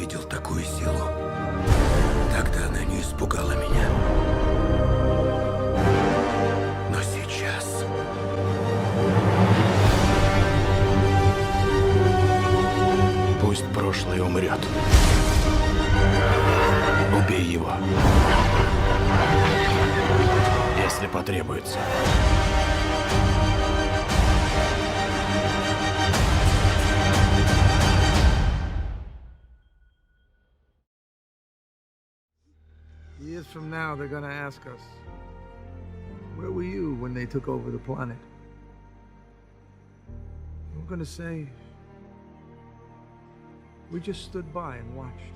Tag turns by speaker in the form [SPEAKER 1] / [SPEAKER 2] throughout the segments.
[SPEAKER 1] видел такую силу. Тогда она не испугала меня. Но сейчас...
[SPEAKER 2] Пусть прошлое умрет. Убей его. Если потребуется.
[SPEAKER 3] Years from now, they're gonna ask us, where were you when they took over the planet? We're gonna say, we just stood by and watched.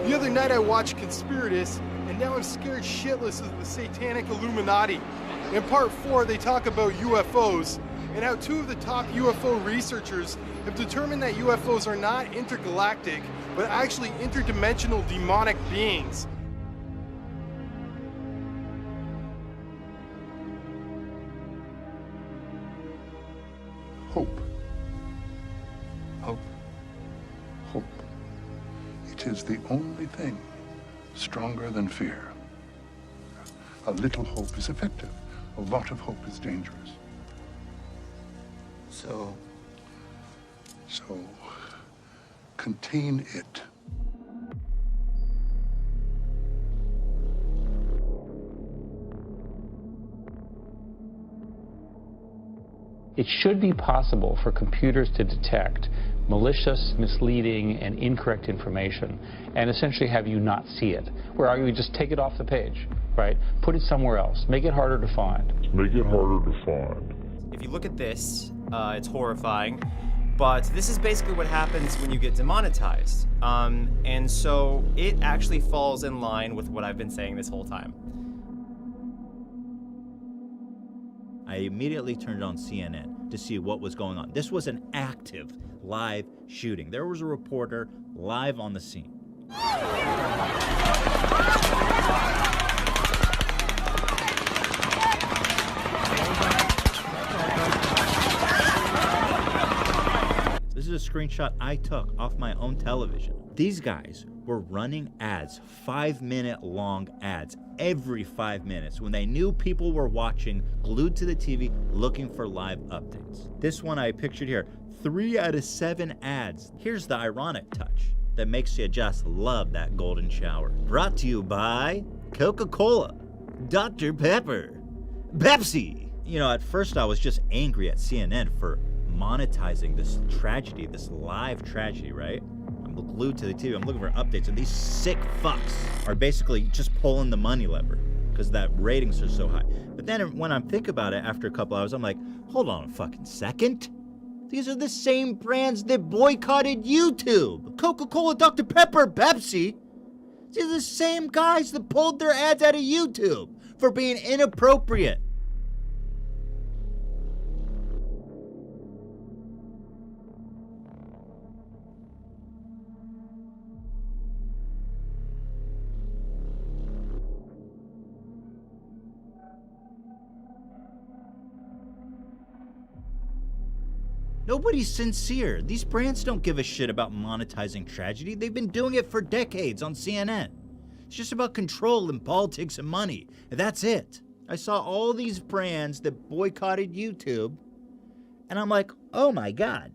[SPEAKER 4] The other night I watched Conspiratus, and now I'm scared shitless of the satanic Illuminati. In part 4, they talk about UFOs, and how 2 of the top UFO researchers have determined that UFOs are not intergalactic, but actually interdimensional demonic beings.
[SPEAKER 5] Hope. Hope. Hope. It is the only thing stronger than fear. A little hope is effective. A lot of hope is dangerous.
[SPEAKER 1] So,
[SPEAKER 5] contain it.
[SPEAKER 6] It should be possible for computers to detect malicious, misleading, and incorrect information and essentially have you not see it. Where you just take it off the page, right? Put it somewhere else. Make it harder to find.
[SPEAKER 7] Make it harder to find.
[SPEAKER 8] If you look at this, it's horrifying, but this is basically what happens when you get demonetized. And so it actually falls in line with what I've been saying this whole time.
[SPEAKER 9] I immediately turned on CNN to see what was going on. This was an active live shooting. There was a reporter live on the scene. This is a screenshot I took off my own television. These guys were running ads, 5-minute long ads, every 5 minutes when they knew people were watching, glued to the TV, looking for live updates. This one I pictured here, 3 out of 7 ads. Here's the ironic touch that makes you just love that golden shower. Brought to you by Coca-Cola, Dr. Pepper, Pepsi. You know, at first I was just angry at CNN for monetizing this tragedy, this live tragedy, right? I'm glued to the TV, I'm looking for updates, and these sick fucks are basically just pulling the money lever because that ratings are so high. But then when I'm thinking about it after a couple hours, I'm like, hold on a fucking second. These are the same brands that boycotted YouTube. Coca-Cola, Dr. Pepper, Pepsi. These are the same guys that pulled their ads out of YouTube for being inappropriate. Nobody's sincere. These brands don't give a shit about monetizing tragedy. They've been doing it for decades on CNN. It's just about control and politics and money. And that's it. I saw all these brands that boycotted YouTube, and I'm like, oh my God.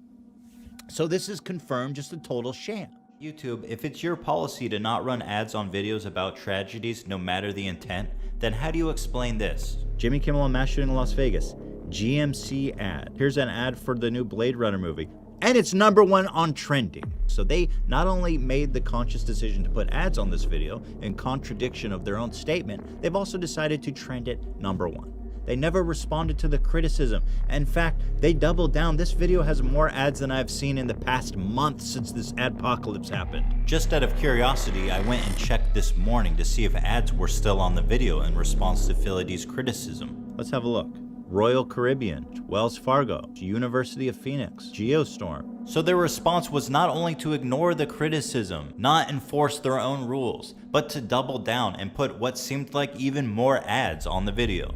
[SPEAKER 9] So this is confirmed just a total sham. YouTube, if it's your policy to not run ads on videos about tragedies, no matter the intent, then how do you explain this? Jimmy Kimmel on mass shooting in Las Vegas. GMC ad. Here's an ad for the new Blade Runner movie. And it's #1 on trending. So they not only made the conscious decision to put ads on this video in contradiction of their own statement, they've also decided to trend it #1. They never responded to the criticism. In fact, they doubled down. This video has more ads than I've seen in the past month since this adpocalypse happened. Just out of curiosity, I went and checked this morning to see if ads were still on the video in response to Philly D's criticism. Let's have a look. Royal Caribbean, Wells Fargo, University of Phoenix, Geostorm. So their response was not only to ignore the criticism, not enforce their own rules, but to double down and put what seemed like even more ads on the video.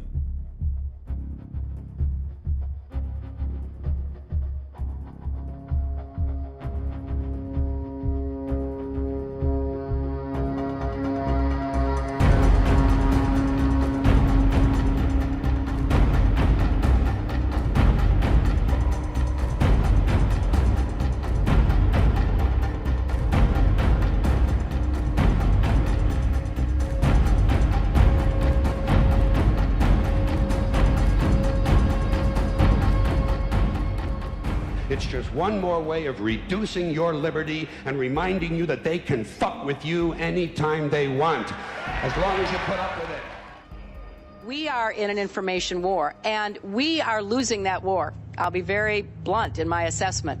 [SPEAKER 10] It's just one more way of reducing your liberty and reminding you that they can fuck with you anytime they want, as long as you put up with it.
[SPEAKER 11] We are in an information war, and we are losing that war. I'll be very blunt in my assessment.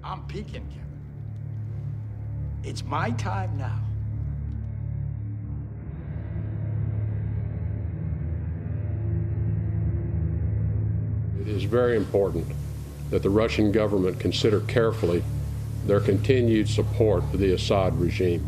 [SPEAKER 1] I'm peeking, Kevin. It's my time now.
[SPEAKER 12] It is very important that the Russian government consider carefully their continued support for the Assad regime.